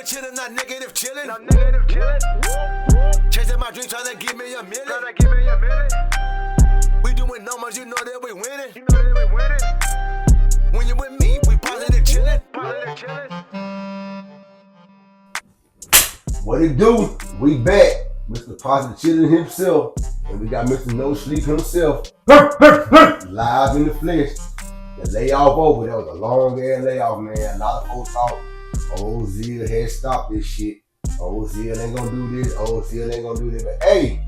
chillin', not negative chillin'. Not negative chillin'. Chasing my dream, tryna give me a million. We doing numbers, you know that we winning. When you with me, we positive chillin'. What it do? We back. Mr. Positive Chillin himself. And we got Mr. No Sleep himself. Live in the flesh. The layoff over. That was a long ass layoff, man. A lot of folks thought old Zia had stopped this shit. Old Zia ain't gonna do this. Old Zia ain't gonna do this. But hey,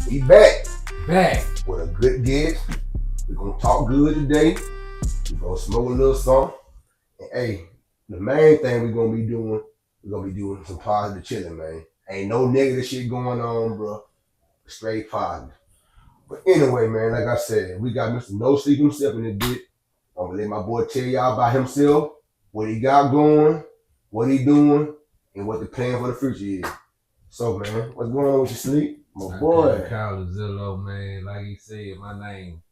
we back. Back with a good guest. We're gonna talk good today. We're gonna smoke a little something. And hey, the main thing we're gonna be doing some positive chilling, man. Ain't no negative shit going on, bro. Straight positive. But anyway, man, like I said, we got Mr. No Sleep himself in the bit. I'm gonna let my boy tell y'all about himself, what he got going, what he doing, and what the plan for the future is. So, man, what's going on with your sleep? My boy. Call it Zillow, man. Like he said, my name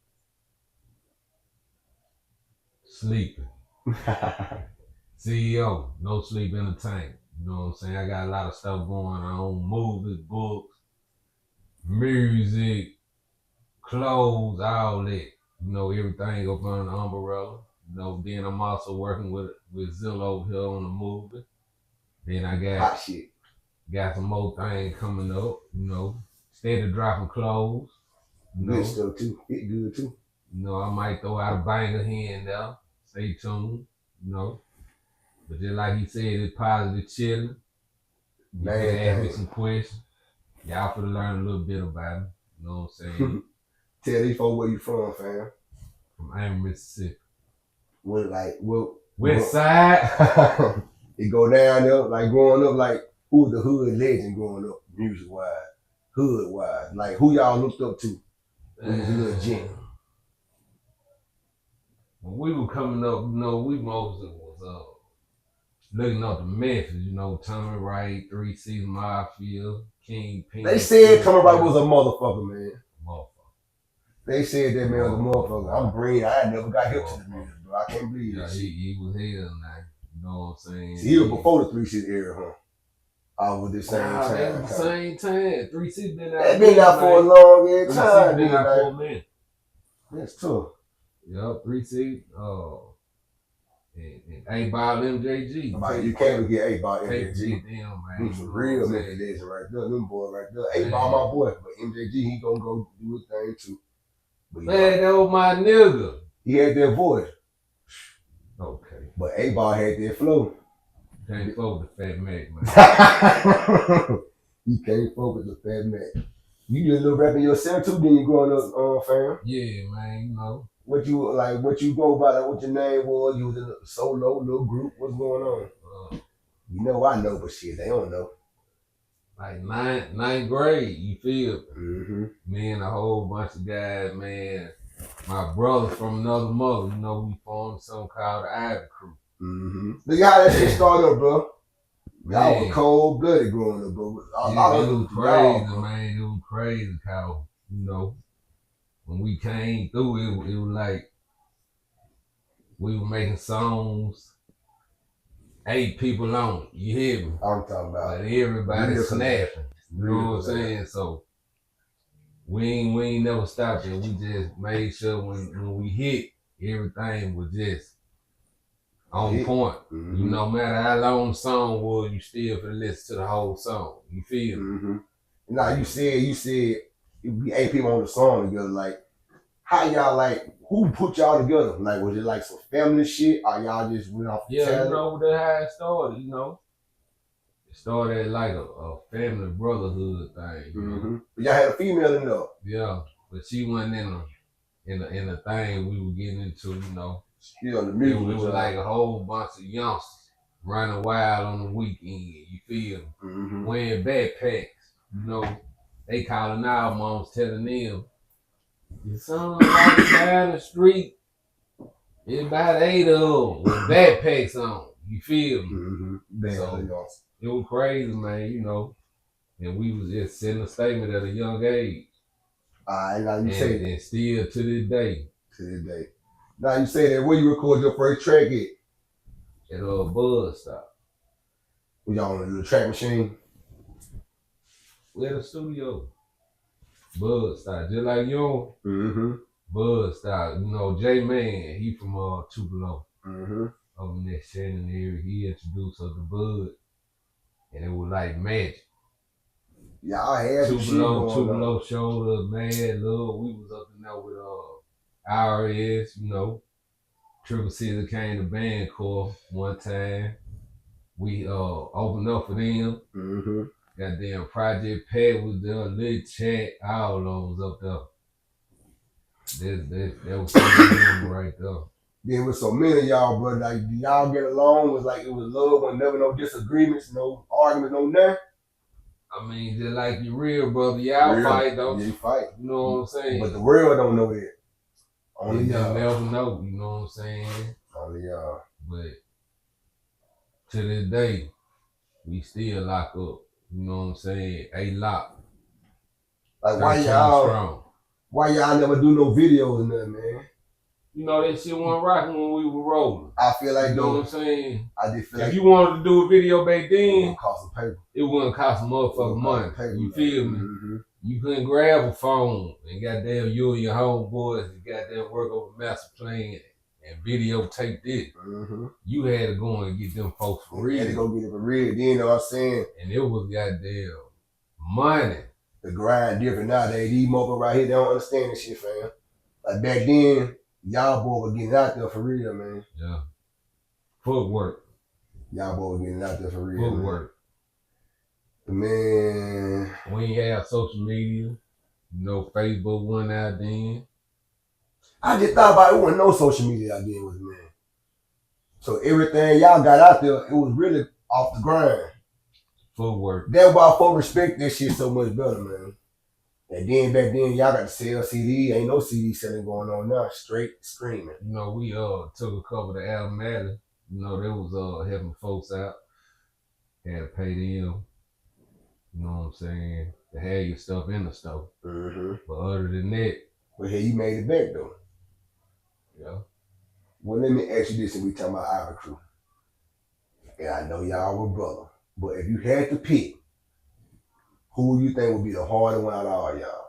Sleeping. CEO, No Sleep Entertainment. You know what I'm saying? I got a lot of stuff going on. Movies, books, music, clothes, all that. You know, everything up under the umbrella. You know, then I'm also working with Zillow here on the movie. Then I got hot shit. Got some more things coming up, you know. Steady dropping clothes. You know. Good stuff too. It good too. You know, I might throw out a banger here and there. Stay tuned, you know. But just like he said, it's positive chilling. You can ask me some questions. Y'all for to learn a little bit about it. You know what I'm saying? Tell these folks where you from, fam. From Ames, Mississippi. What West side. It go down there, like growing up, like who the hood legend growing up, music wise, hood wise, like who y'all looked up to? Who was hood gent? When we were coming up, you know, we mostly was looking up to Memphis, you know, Tommy Wright, 3 6 Mafia, Kingpin. They said Tommy Wright was a motherfucker, man. Motherfucker. They said that man was a motherfucker. I'm green. I never got hip to the music, bro. I can't believe that. He was hell now. You know what I'm saying? See, he was before the 3 6 era, huh? All with the same time. That was the same time. 3 6 been out. That been out for a long time. Been out for a minute. That's tough. Yup, 3 6. And A-Ball MJG. You can't forget A-Ball MJG. Damn, man. He's a real Memphis legend right there. Them boys right there. A-Ball my boy, but MJG, he gonna go do his thing too. But, man, that was my nigga. He had that voice. Okay. But A-Ball had that flow. Can't fuck with the Fat Mac, man. You can't fuck with the Fat Mac. You did a little rapping yourself too, then you growing up, fam? Yeah, man, you know. What you go by, like what your name was, you was in a solo little group, what's going on? You know I know, but shit, they don't know. Like ninth grade, you feel? Mm-hmm. Me and a whole bunch of guys, man. My brother from another mother, you know, we formed something called the Ivy Crew. Mm-hmm. Look how that shit started up, bro. Y'all was cold blooded growing up, bro. It was crazy, man. It was crazy, cause you know, when we came through, it was like we were making songs, 8 people on it. You hear me? I'm talking about. But everybody snapping. You know what I'm saying? So we ain't never stopped it. We just made sure when we hit, everything was just on point. Mm-hmm. You know, no matter how long the song was, you still for listen to the whole song. You feel me? Mm-hmm. Now you said we 8 people on the song together. Like, how y'all like? Who put y'all together? Like, was it like some family shit, or y'all just went off? Yeah, talent? You know that's how it started. You know, it started like a family brotherhood thing. You know? Y'all had a female in there. Yeah, but she wasn't in the thing we were getting into. You know. Yeah, the music. It was like a whole bunch of youngsters running wild on the weekend. You feel me? Mm-hmm. Wearing backpacks. You know, they calling our moms, telling them, "Your son walking down the street. It's about 8 of them with backpacks on." You feel me? Mm-hmm. So it was crazy, man. You know, and we was just sending a statement at a young age. Now you say that. And still to this day. Now you say that where you record your first track at? At a bus stop. We on a little track machine. We at the studio. Bud style, just like you. Mm-hmm. Bud style, you know, J Man, he from Tupelo. Mm-hmm. Over in that Shannon area. He introduced us to Bud. And it was like magic. Y'all had the shit going on. Tupelo showed us mad love. We was up in there with IRS, you know. Triple Caesar came to band corps one time. We opened up for them. Mm-hmm. Goddamn Project Pat was there, Lil Chat, all of them was up there. That was something right there. Then with so many of y'all, brother, like y'all get along, was like it was love, was never no disagreements, no arguments, no nothing. I mean, just like you real brother, y'all fight though. Yeah, you fight. You know what I'm saying? But the world don't know that. Only y'all. Never know, you know what I'm saying? Only y'all. But to this day, we still lock up. You know what I'm saying? A-lock. Like why y'all never do no videos and nothing, man? You know that shit wasn't rocking when we were rolling. I feel like you know what I'm saying? I did feel like if you wanted to do a video back then, it cost some paper. It wouldn't cost some motherfucking money. Paper, you feel me? Mm-hmm. You couldn't grab a phone and goddamn you and your homeboys and goddamn work over master plan and videotape this. Mm-hmm. You had to go and get them folks for real. You had to go get it for real. You know what I'm saying? And it was goddamn money. The grind different nowadays. These motherfuckers right here, they don't understand this shit, fam. Like back then, y'all boys were getting out there for real, man. Yeah. Footwork. Y'all boys were getting out there for real. Footwork. Man. We ain't have social media. You know, Facebook went out then. I just thought about it wasn't no social media out there with man. So everything y'all got out there, it was really off the grind. Footwork. That's why folks respect that shit so much better, man. And then back then, y'all got to sell CD. Ain't no CD selling going on now. Straight screaming. You know, we took a couple of album matter. You know, they was helping folks out. Had to pay them. You know what I'm saying? To have your stuff in the store. Mm-hmm. But other than that. Well, hey, you made it back though. Yeah. Well, let me ask you this, and we talking about our crew. And I know y'all were brother, but if you had to pick, who you think would be the harder one out of all y'all?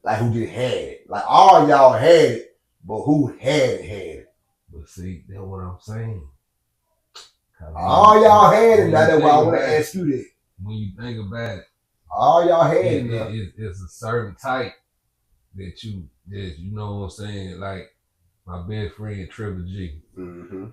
Like who just had it? Like all y'all had it, but who had it? But see, that's what I'm saying. All y'all had it. Now that's why I want to ask you that. When you think about it, all y'all had it. It's a certain type that you know what I'm saying. Like my best friend Triple G. Mm-hmm.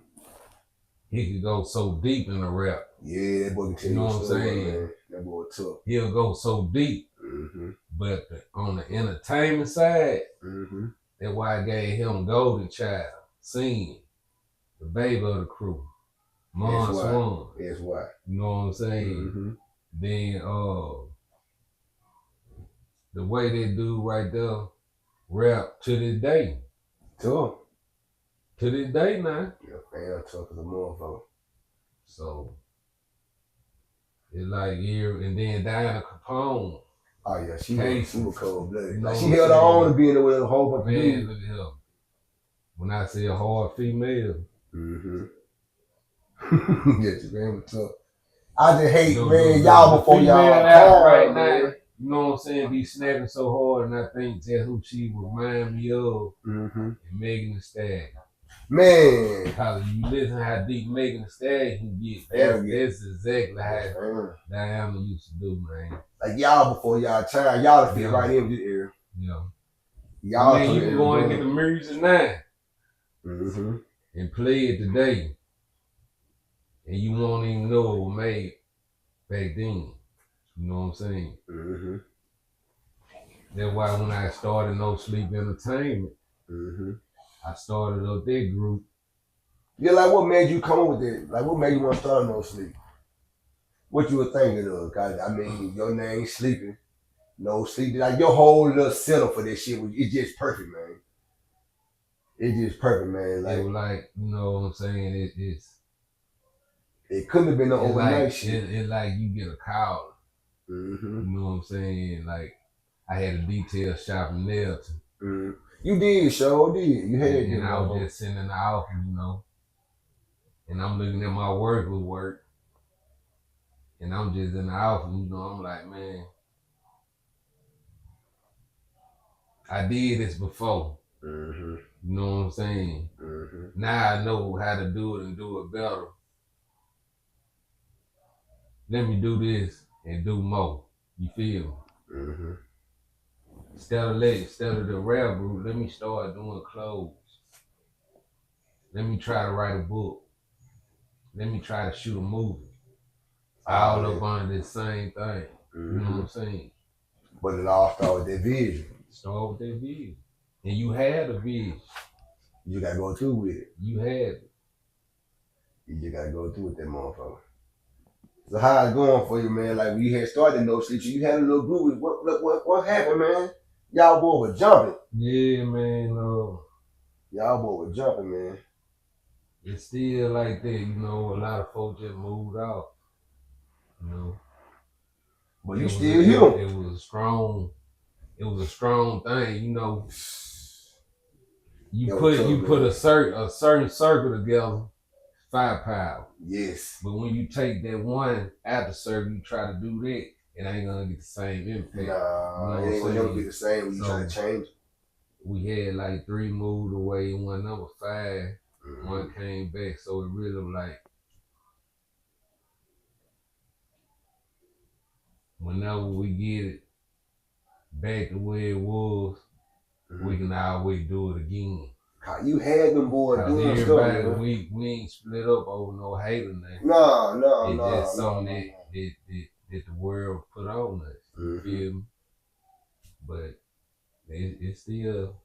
He could go so deep in the rap. Yeah, that boy can tell you know what I'm saying. Man. That boy tough. He'll go so deep. Mm-hmm. But on the entertainment side, mm-hmm. That's why I gave him Golden Child, Singing, the baby of the crew, Mon Swan. That's why. You know what I'm saying? Mm-hmm. Then the way they do right there, rap to this day. Tough. To this day now. Yeah, fam, tough as a motherfucker. So it's like here and then Diana Capone. Oh yeah, she was cold blooded. You know she held her own to being there with a whole bunch of man. Look at her. When I say a hard female. Mm-hmm. Yes, man, was tough. I just hate, man, y'all before y'all out right now. You know what I'm saying? Be snapping so hard, and I think that's who she remind me of. Mm-hmm. And Megan Thee Stallion. Man. Because you listen how deep Megan Thee Stallion can get. That's exactly how Diana used to do, man. Like y'all before y'all time, y'all fit right in this area. Yeah. Y'all you can go and get the music now. Mm-hmm. And play it today. And you won't even know it was made back then. You know what I'm saying? Mm-hmm. That's why when I started No Sleep Entertainment, mm-hmm. I started up that group. Yeah, like what made you come up with it? Like what made you want to start No Sleep? What you were thinking of? Cause I mean, your name Sleeping, No Sleep. Like your whole little setup for this shit, it's just perfect, man. It's just perfect, man. Like, it was like, you know what I'm saying? It couldn't have been no overnight like, shit. It's like you get a call. Mm-hmm. You know what I'm saying? Like I had a detail shop in Nelson. Mm-hmm. You did, sure did. You had it. And I was just sitting in the office, you know. And I'm looking at my work with work. And I'm just in the office, you know, I'm like, man, I did this before. Mm-hmm. You know what I'm saying? Mm-hmm. Now I know how to do it and do it better. Let me do this and do more. You feel me? Mm-hmm. Instead of the rap route, let me start doing clothes. Let me try to write a book. Let me try to shoot a movie. All up under the same thing. Mm-hmm. You know what I'm saying? But it all started with that vision. Start with that vision. And you had a vision. You gotta go through with it. You had it. You just gotta go through with that motherfucker. So how it's going for you, man? Like when you had started No Sleep, you had a little group. What happened, man? Y'all boy were jumping. Yeah, man. Y'all boy were jumping, man. It's still like that, you know. A lot of folks just moved out, you know. But you still here. It was a strong thing, you know. You put a certain circle together, firepower. Yes. But when you take that one out the circle, you try to do that, it ain't gonna get the same impact. Nah, it ain't gonna be the same when you try to change it. We had like 3 moved away, one number 5, Mm-hmm. one came back. So it really like whenever we get it back the way it was, we can always do it again. You had them boys doing stuff, man. We ain't split up over no hate or nothing. No. It's just something that the world put on us. You feel me? But it's still.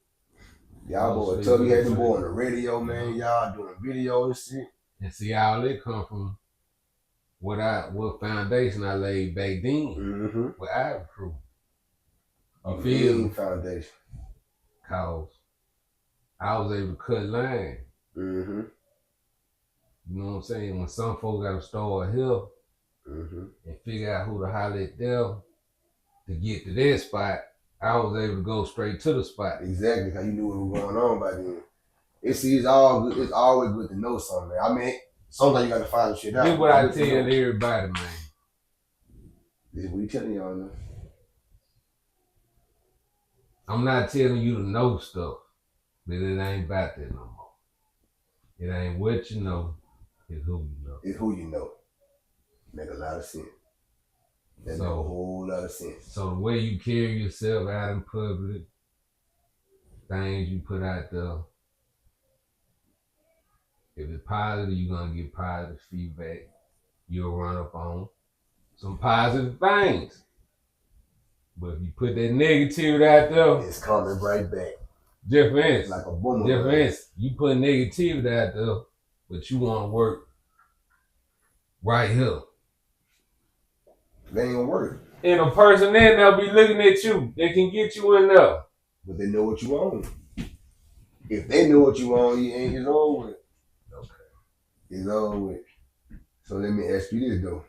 Y'all boys told me you had them boys on the radio, man. Y'all doing video and shit. And see, all that come from what foundation I laid back then with our crew. You feel me? Foundation. Cause I was able to cut line. Mm-hmm. You know what I'm saying? When some folks got to start here and figure out who to holler at them to get to their spot, I was able to go straight to the spot. Exactly, because you knew what was going on by then. It's all good. It's always good to know something, man. I mean, sometimes you got to find shit out. This is what I tell everybody, man. This is what you telling y'all now. I'm not telling you to know stuff, but it ain't about that no more. It ain't what you know, it's who you know. It's who you know. Make a lot of sense. That make a whole lot of sense. So the way you carry yourself out in public, things you put out there, if it's positive, you're gonna get positive feedback. You'll run up on some positive things. But if you put that negativity out there, it's coming right back. Jeff Vance. Like a boomerang. Jeff Vance, you put negativity out there, but you want to work right here. They ain't gonna work. And a person in there be looking at you. They can get you in there. But they know what you want. If they know what you want, it's over with. Okay. It's over with. So let me ask you this though.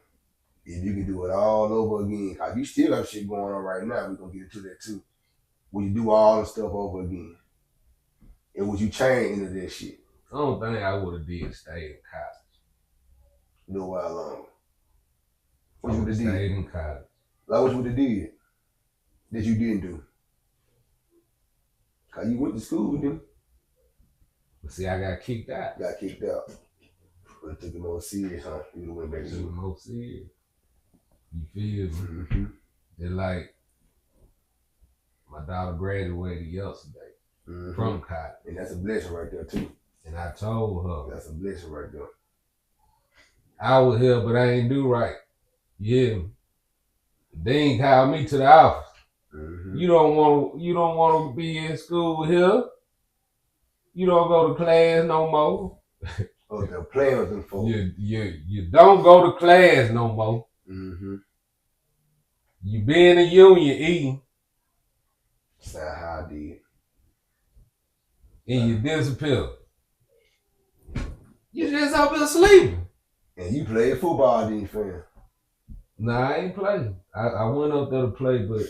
If you can do it all over again, cause you still got shit going on right now, we're gonna get into that too. Would you do all the stuff over again? And would you change into that shit? I don't think I would have did stay in college. A little while longer. What you would have did? Stayed in college. Like what you would have did that you didn't do? Cause you went to school with them. But see, I got kicked out. Got kicked out. But it took it more serious, huh? You went back to school. More serious. You feel me? They're like, my daughter graduated yesterday from college. And that's a blessing right there too. And I told her. That's a blessing right there. I was here, but I ain't do right. Yeah. They ain't called me to the office. You don't want to be in school here. You don't go to class no more. Oh, they're playing with them folks. You don't go to class no more. You be in the union eating. That's how I did. And you disappear. You just up there sleeping. And you played football, didn't you, fam? Nah, I ain't playing. I went up there to play, but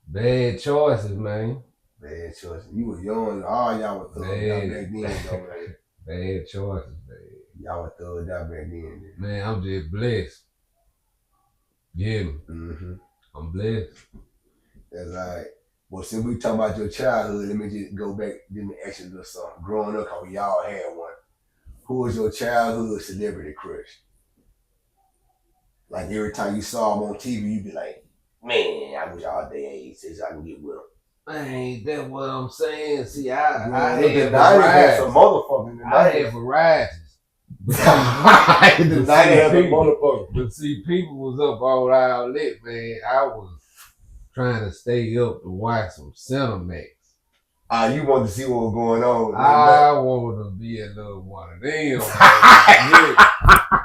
bad choices, man. Bad choices. You were young. All y'all were thugged out back then, though, man. Bad choices, man. Y'all were thugged out back then. Man, I'm just blessed. Yeah, Mm-hmm. I'm blessed. That's all right. Well, since we talking about your childhood, let me just go back. Let me ask you a little something. Growing up, how we all had one. Who was your childhood celebrity crush? Like every time you saw him on TV, you'd be like, man, I wish all day age since I can get with him. Man, that's what I'm saying. See, I The had 90s had some varieties. motherfuckers in the I 90s. had varieties. The 90s had some motherfuckers. But see, people was up all outlet, man. I was trying to stay up to watch some Cinemax. You wanted to see what was going on. I wanted to be a little one of them. Yeah.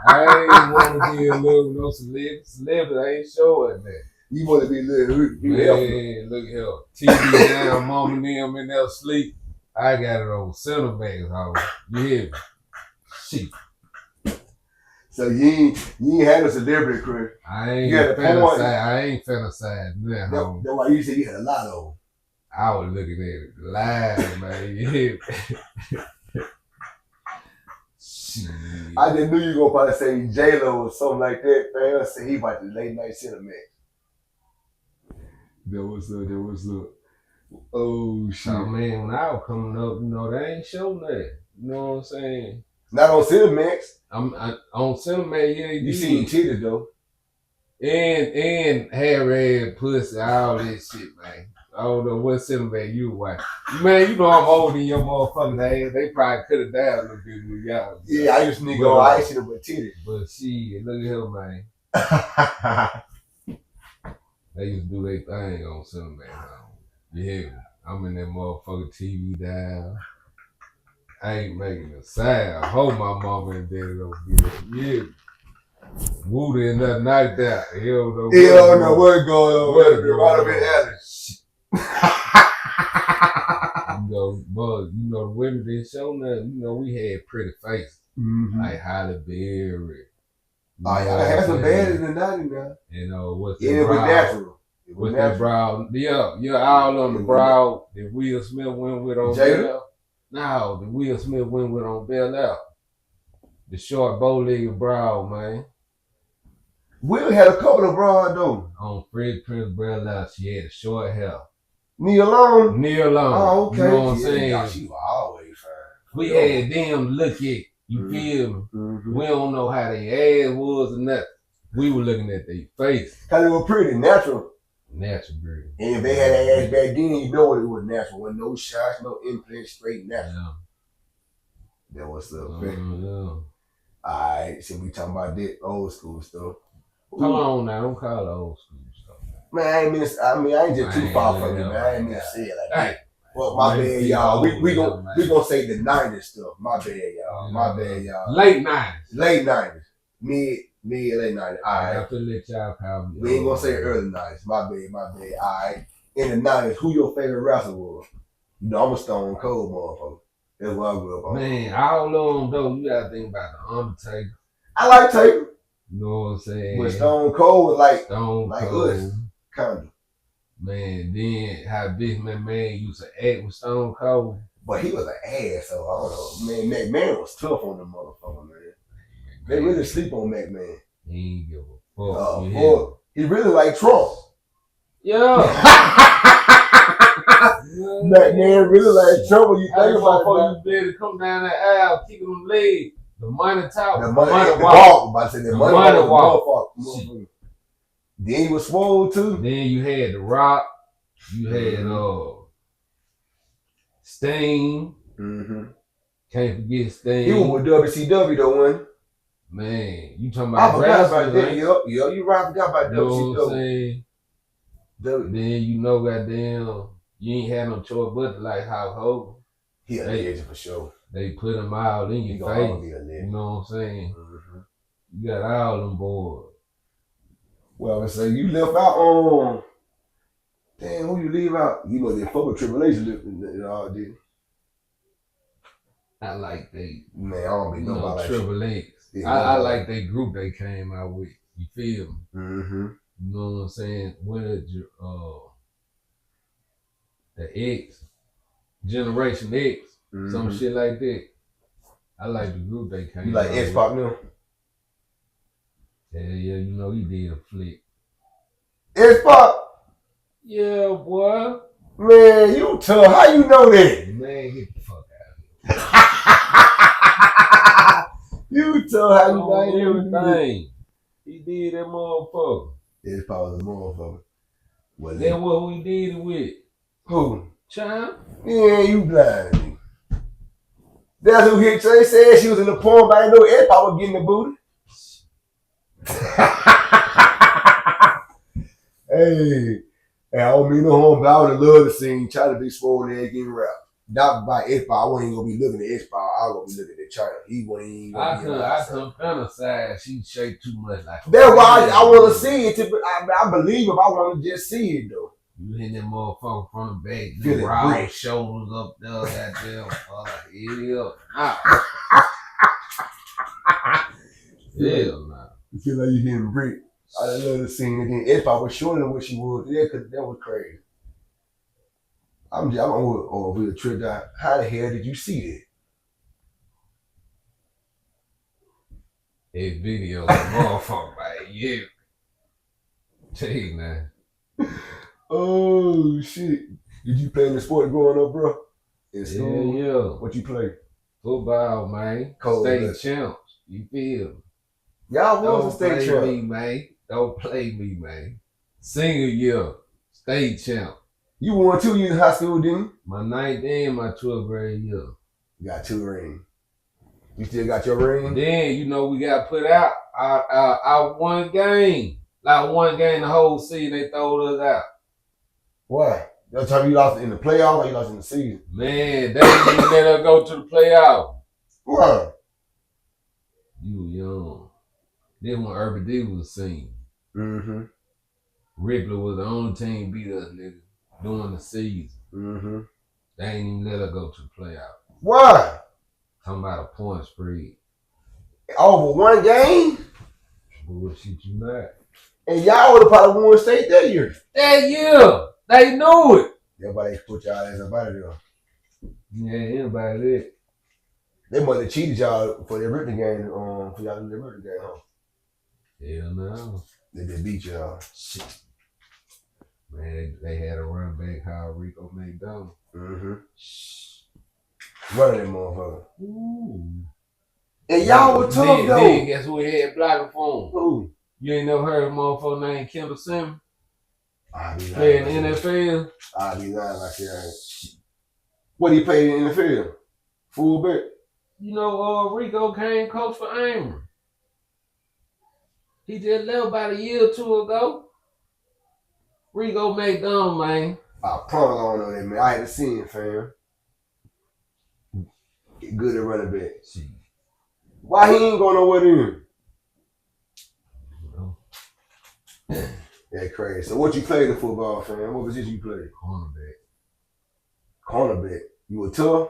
I ain't want to be a little no celebrity. I ain't showing that. You want to be little. Man, look here. TV down, mom and them in there asleep. I got it on Cinemax, ho. You hear me? Shit. So you ain't had a celebrity crush. I ain't You had a fantasized. porn. I ain't fantasized now, ho. That's why you said you had a lot of them. I was looking at it live, man. You hear me? Shit. I just knew you were gonna probably say J-Lo or something like that, man. I said he about the late night Cinemax. That was up. Oh shit. So man, when I was coming up, you know, they ain't show that. You know what I'm saying? Not on Cinemax. On Cinemax, yeah, You seen titties though. And Harry pussy, all that shit, man. I don't know what Cinemax you watch. Man, you know I'm older than your motherfucking ass. They probably could have died a little bit with y'all. Yeah, I used to go ice it with titties. But shit, look at him, man. They used to do their thing on Cinemax. You hear me? I'm in that motherfucking TV down. I ain't making a sound. I hope my mama and daddy don't do that. Yeah. Woody and that night there. He don't know what's going on. What going Right up on? in alley. You know, the women didn't show nothing. You know, we had pretty faces. Mm-hmm. Like Halle Berry. Oh, yeah, I had some bad in the 90s now. You know, what's Yeah, it was natural. With that brow, yeah, all on the brow that Will Smith went with on Bel. No, the Will Smith went with on Bel Air. The short bow-legged brow, man. Will had a couple of broad though. On Freddie Prinze Bel Air, she had a short hair. Nia Long. Oh, okay. You know what I'm saying? Yeah, she was always fine. We had them look at, you feel me? Mm-hmm. We don't know how they ass was or nothing. We were looking at their face. Cause it was pretty natural. Natural, girl. And if they had an ass back then, you know it was natural. With no shots, no implants, straight natural. Yeah. That was the Yeah. Alright, so we talking about that old school stuff. Come on now, don't call it old school stuff. Man, I ain't just too far from it, man. I ain't mean to say it like that. Well, my bad, y'all. We gonna say the 90s stuff. My bad, y'all. My bad, y'all. Late 90s. Late 90s. Mid late 90s. I Alright. have to let y'all call me. We ain't gonna say early 90s. My bad. Alright. In the 90s, who your favorite wrestler was? You know, I'm a Stone Cold motherfucker. That's what I grew up on. Man, all of them though, you gotta think about the Undertaker. I like Taker. You know what I'm saying? But Stone Cold was like Stone like Cold. us. Kinda. Man, then how Big Man used to act with Stone Cold. But he was an ass, so I don't know. Man, McMahon was tough on the motherfucker, man. They really sleep on McMahon. He ain't give a fuck. Boy, he really like Trump. Yeah. McMahon really like Trump when you think about it. You better come down that aisle, kicking them legs. The money talk. The money walk. The money walk. Then he was swole too. Then you had The Rock. You had Sting. Mm-hmm. Can't forget Sting. He was with WCW though, one. Man, you talking I about forgot about wrestling, that. right? Yo, you right, I forgot about You know what I'm WCW. saying? Then you know, goddamn, you ain't had no choice but to like Hulk Hogan. He a legend for sure. They put him all in your face. You know what I'm saying? Mm-hmm. You got all them boys. Well, so you left out on. Damn, who you leave out? You know, they fuck with Triple H did. I like they. Man, I don't be nobody like Triple H. Yeah, I like they group they came out with. You feel me? Mm-hmm. You know what I'm saying? When the X, Generation X, some shit like that. I like the group they came out with. You like X-Pac now? Yeah, you know he did a flick. It's Pop. Yeah, boy. Man, you tough. How you know that? Man, get the fuck You tough. How you know out. that? Everything. He did that motherfucker. It's Pop was a motherfucker. Well, That's what we did it with. who? Child. Yeah, you blind. That's who hit. They said she was in the porn, but I didn't know Ed Pop was getting the booty. Hey, I don't mean no harm, but I would have loved to see China be swollen and getting wrapped. Not by X I wasn't even gonna be looking at X I was gonna be looking at China. He wasn't even gonna be I couldn't fantasize. She shake too much like. That's why I want to see it. I believe if I want to just see it though. You hit that motherfucker from the back, Feel the it raw break. shoulders up there, goddamn. Hell nah. You feel like you're getting brick. I love to see it. And then X was shorter than what she was. Yeah, cause that was crazy. I'm over the trip down. How the hell did you see that? That video, the motherfucker, man. Yeah. Tell you, man. Oh shit! Did you play in the sport growing up, bro? In school? Yeah. What you play? Football, man. Cold State blood. champs. You feel me? Y'all was Don't a state play champ. me, man. Don't play me, man. Senior year, state champ. You won 2 years in high school, didn't you? My 9th and my 12th grade year. You got 2 rings. You still got your ring? Then, you know, we got put out our one game. Like one game the whole season, they throwed us out. Why? That time you lost in the playoffs or you lost in the season? Man, they didn't even let us go to the playoff. Why? You were young. Then when Urban D was seen, Mm-hmm. Ripley was the only team beat us, nigga, during the season. Mm-hmm. They ain't even let us go to the playoff. Why? Talking about a point spread. Over one game? Bullshit you not. And y'all would have probably won state that year. That year, they knew it. Everybody put y'all as a body there. Yeah, anybody that. They must have cheated y'all for their written game, for y'all to do their written game, huh? Hell no. They beat y'all. Shit. Man, they had a run back called Rico McDonald. Mm-hmm. Running that motherfucker. Ooh. And y'all were tough though. Then guess who had blocking for him? Who? You ain't never heard of a motherfucker named Kendall Simmons? I be Playing lying. in the NFL? I be lying like that. What he played in the field? Fullback. You know, Rico came coach for Amory. He just left about a year or two ago. Rico McDonald, man. I promise I don't know that, man. I had to see him, fam. Get good at running back. See, Why he ain't going nowhere then? you know, That crazy. So what you played in football, fam? What position you played? cornerback. Cornerback. You were tough?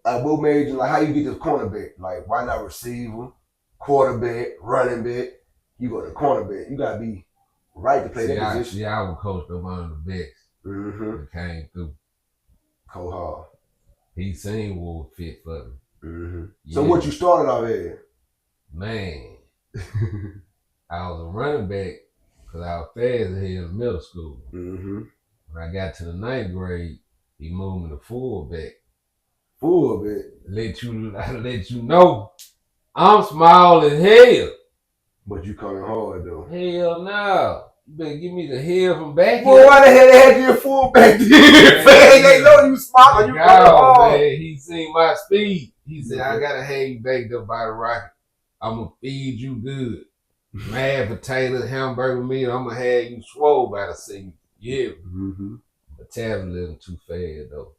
Like what made you, like how you get to cornerback? Like why not receiver, quarterback, running back? You go to cornerback. You gotta be right to play that position. I was coached by one of the best Mm-hmm. that came through. Cold hard. He seen what would fit for me. Mm-hmm. Yeah. So what you started off at? Man, I was a running back because I was fast as hell in middle school. Mm-hmm. When I got to the 9th grade, he moved me to fullback. Fullback. Let you know, I'm small as hell. But you coming hard though. Hell no. You better give me the hell from back Boy, here. why the hell they had you a fullback then? Man, They know you smart, you coming hard. Man, he seen my speed. He said, I gotta have you baked up by the rocket. I'm gonna feed you good. Mad potatoes, hamburger meat, I'm gonna have you swole by the season. Yeah. Mm-hmm. Metabolism too fast though.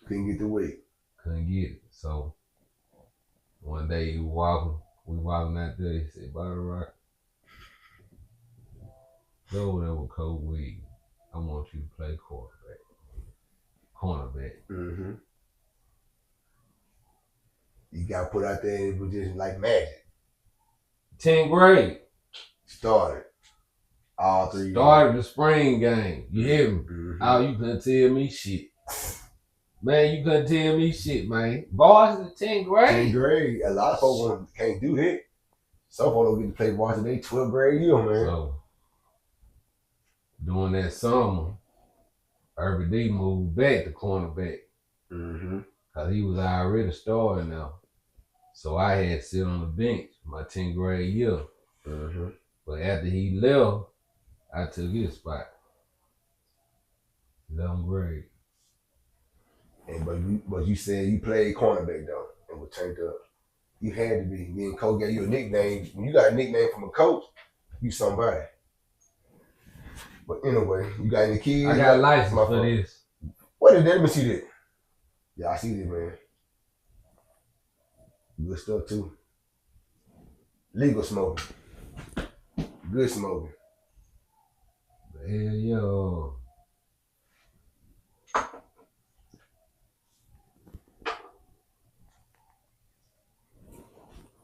Couldn't get the weight. Couldn't get it. So one day we walking out there, he said, by the rocket, go over there with Coach Weed. I want you to play cornerback. Mm-hmm. You got put out there in a position like magic. 10th grade. Started. All 3 years. Started the spring game. You hear me? Mm-hmm. Oh, you couldn't tell me shit. Man, you couldn't tell me shit, man. Varsity 10th grade. 10th grade. A lot of folks can't do that. Some folks don't get to play varsity 12th grade year, man. So During that summer, Irvin D moved back to cornerback Mm-hmm. because he was already starting now. So I had to sit on the bench my 10th grade year. Mm-hmm. But after he left, I took his spot. 11th grade. And but you said you played cornerback though and was turned up. You had to be. Then coach gave you a nickname. When you got a nickname from a coach, you somebody. But anyway, you got any kids? I got a license My for fault. this. What is that? Let me see that. Yeah, I see that, man. Good stuff too. Legal smoking. Good smoking. Hell yeah.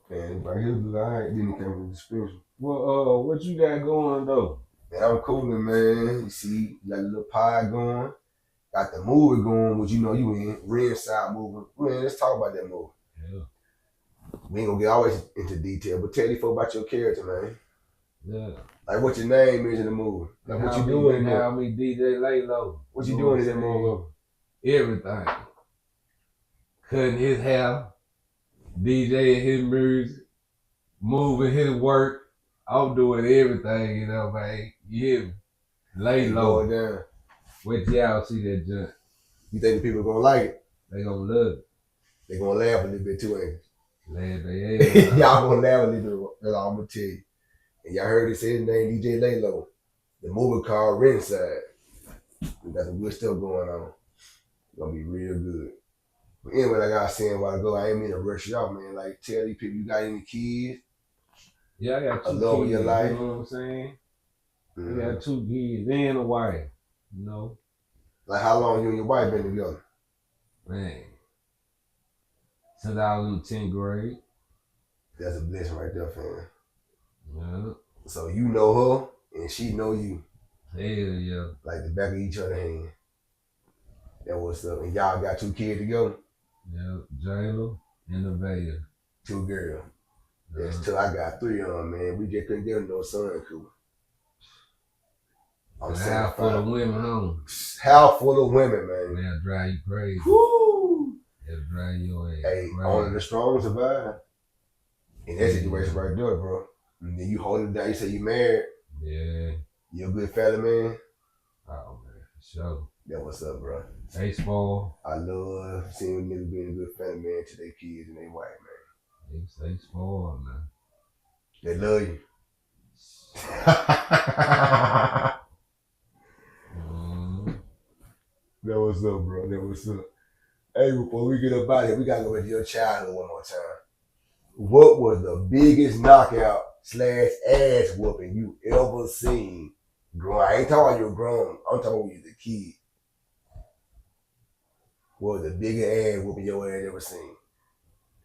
Man, right here look alright. Then it came from the dispensary. Well, what you got going though? Man, I'm cooling, man. You see, got a little pie going. Got the movie going, which you know you in. Red Side movie. Man, let's talk about that movie. Yeah. We ain't gonna get always into detail, but tell these folks about your character, man. Yeah. Like what your name is in the movie. Like what you doing in there. How me DJ Laylo. What you doing in that movie? Everything. Cutting his hair, DJing his music, moving his work. I'm doing everything, you know, man. You hear me? Lay low. Going down. Wait till y'all see that junk. You think the people gonna like it? They gonna love it. They gonna laugh a little bit too, ain't Laugh their they? ass off. Y'all gonna laugh a little bit. That's all I'm gonna tell you. And y'all heard it say his name, DJ Laylo. The movie called Ringside. We got some good stuff going on. It's gonna be real good. But anyway, like I was saying a while ago, I ain't mean to rush you out, man. Like, tell these people you got any kids. Yeah, I got 2 A love of kids, your life. you know what I'm saying? Mm-hmm. I got 2 kids and a wife, you know? Like, how long you and your wife been together? Man. Since I was in the 10th grade. That's a blessing right there, fam. Yeah. So you know her, and she know you. Hell yeah. Like the back of each other's hand. That what's up. And y'all got 2 kids together? Yeah, Jayla and Nevaeh. 2 girls. That's 2. I got 3 of them, man. We just couldn't get them no son, cool. I'm A house full of women home. House full of women, man. They'll drive you crazy. Woo! They'll drive your ass Hey, crazy. only the strong survive. In that situation right there, bro. And then you hold it down, you say you married. Yeah. You a good family man. Oh, man, for sure. That what's up, bro. They spoil. I love seeing niggas being a good family man to their kids and their wife, man. They spoil, man. They love you. That what's up, bro. That what's up. Hey, before we get up out of here, we gotta go into your childhood one more time. What was the biggest knockout / ass whooping you ever seen growing? I ain't talking about you were grown. I'm talking about when you was a kid. What was the biggest ass whooping your ass ever seen?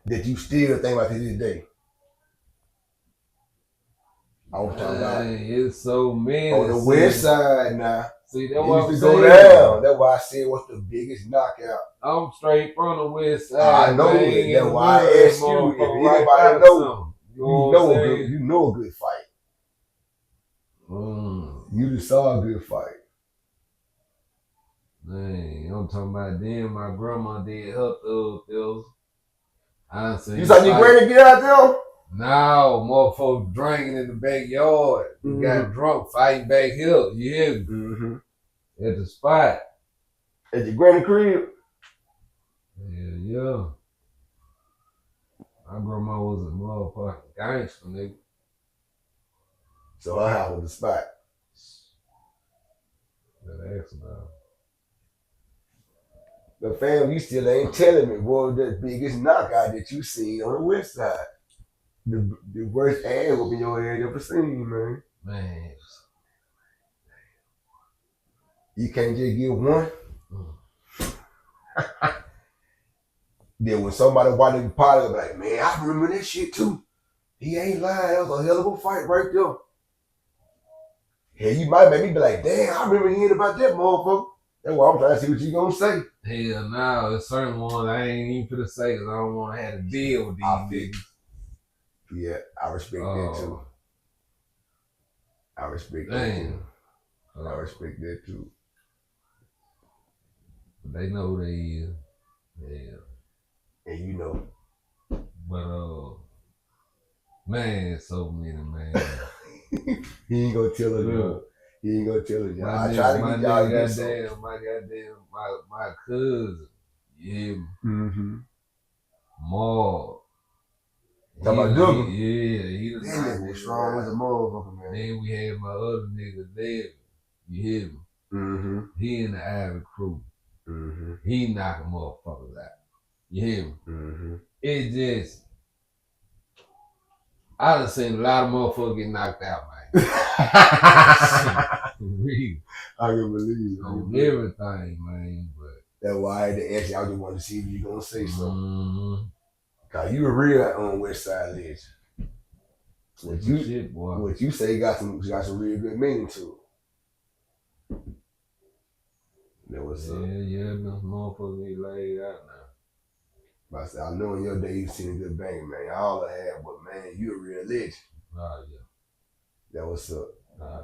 That you still think about to this day? I was talking about It's so many. on the west side now. See, It that's what I'm used to go saying. down. That's why I said, what's the biggest knockout? I'm straight from the west side. I know man. it. That's why I asked you. If Motherfucker, anybody right know, you know you know a good fight. You just saw a good fight. Man, I'm talking about then my grandma did her thug pills. I done seen You saw your granny get out there? No, motherfuckers drinking in the backyard. Mhm. Got drunk fighting back here. You hear me? Mm-hmm. At the spot. At your granny crib? Yeah. My grandma was a motherfucking gangster, nigga. So her house was the spot. Better ask about it. But fam, you still ain't telling me what was the biggest knockout that you seen on the west side. The worst ass whooping your ass ever seen, man. Man. You can't just get one. Then when somebody watching the party, be like, man, I remember that shit too. He ain't lying. That was a hell of a fight right there. Hell, you might make me be like, damn, I remember hearing about that motherfucker. That's why I'm trying to see what you gonna say. Hell no, there's certain ones I ain't even finna say because I don't want to have to deal with these niggas. Yeah, I respect that too. I respect that too. I respect that too. They know who they is. Yeah. And you know. But man, so many, man. He ain't gonna tell us, yo. He ain't gonna tell us, y'all. I try to get y'all goddamn, my cousin. Yeah. Mm-hmm. Mark. Talking about Dougal? Yeah, he was that nigga was strong as a motherfucker, man. Then we had my other nigga there. You hear me? Mm-hmm. He in the Ivy crew. Mm-hmm. He knocking motherfuckers out. You hear me? Mm-hmm. It just, I done seen a lot of motherfuckers get knocked out, man. For real. I can believe it. On everything, man. But that's why I had to ask you. I just wanted to see if you gonna say something. Mm-hmm. Cause you a real on West Side legend. What you say got some real good meaning to it. That was yeah, those motherfuckers get laid out now. But I said, I know in your day you seen a good bang, man. All I had, but man, you a real legend. Oh yeah. That what's up. Yeah.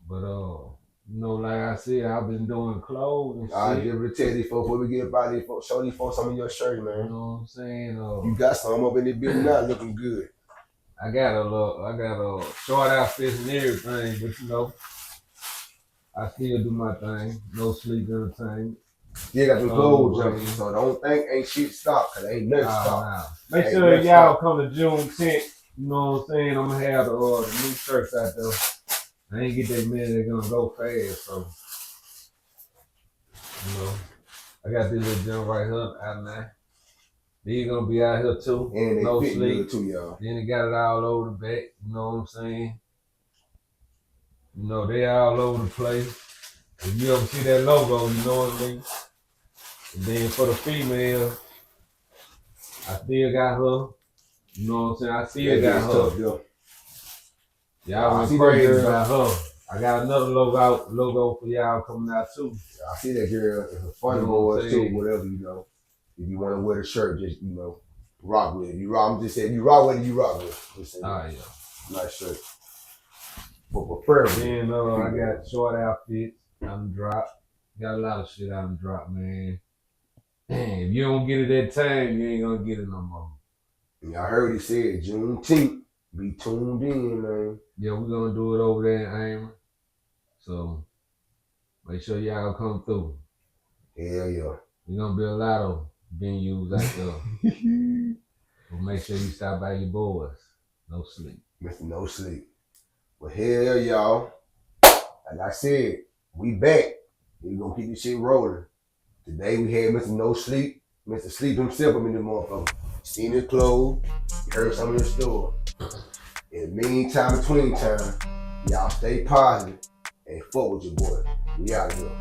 But you know, like I said, I've been doing clothes and shit. I just to tell these folks before we get up out of here, folks, show these folks some of your shirts, man. You know what I'm saying? You got some up in the building now looking good. I got a short outfits and everything, but you know, I still do my thing. No sleep entertainment. You got some clothes jumping, so don't think ain't shit stopped, cause ain't nothing stopped. Nah. Make sure y'all come to June 10th. You know what I'm saying? I'm gonna have the new shirts out there. I ain't get that many, they're gonna go fast, so you know. I got this little jump right here out there. These gonna be out here too. And they no fit sleep. Good too, y'all. Then they got it all over the back, you know what I'm saying? You know, they all over the place. If you ever see that logo, you know what I mean? And then for the female, I still got her. You know what I'm saying? I still got her. Tough, y'all went crazy about her. I got another logo for y'all coming out too. I see that girl. It's a funny boy too, whatever, you know. If you want to wear the shirt, just, you know, rock with it. I'm just saying, you rock with it, you rock with it. Just saying, yeah. Nice shirt. But preferably. Then I got short outfits on drop. Got a lot of shit on drop, man. Damn, if you don't get it that time, you ain't gonna get it no more. And I heard he said Juneteenth. Be tuned in, man. Yeah, we're gonna do it over there in Amon. So make sure y'all come through. Hell yeah. There's gonna be a lot of venues out there. But make sure you stop by your boys. No sleep. Mr. No Sleep. Well, hell y'all. Like I said, we back. We gonna keep this shit rolling. Today we had Mr. No Sleep. Mr. Sleep himself up in the motherfucker. Seen his clothes. Heard some in the store. In the meantime, between time, y'all stay positive and fuck with your boy. We out of here.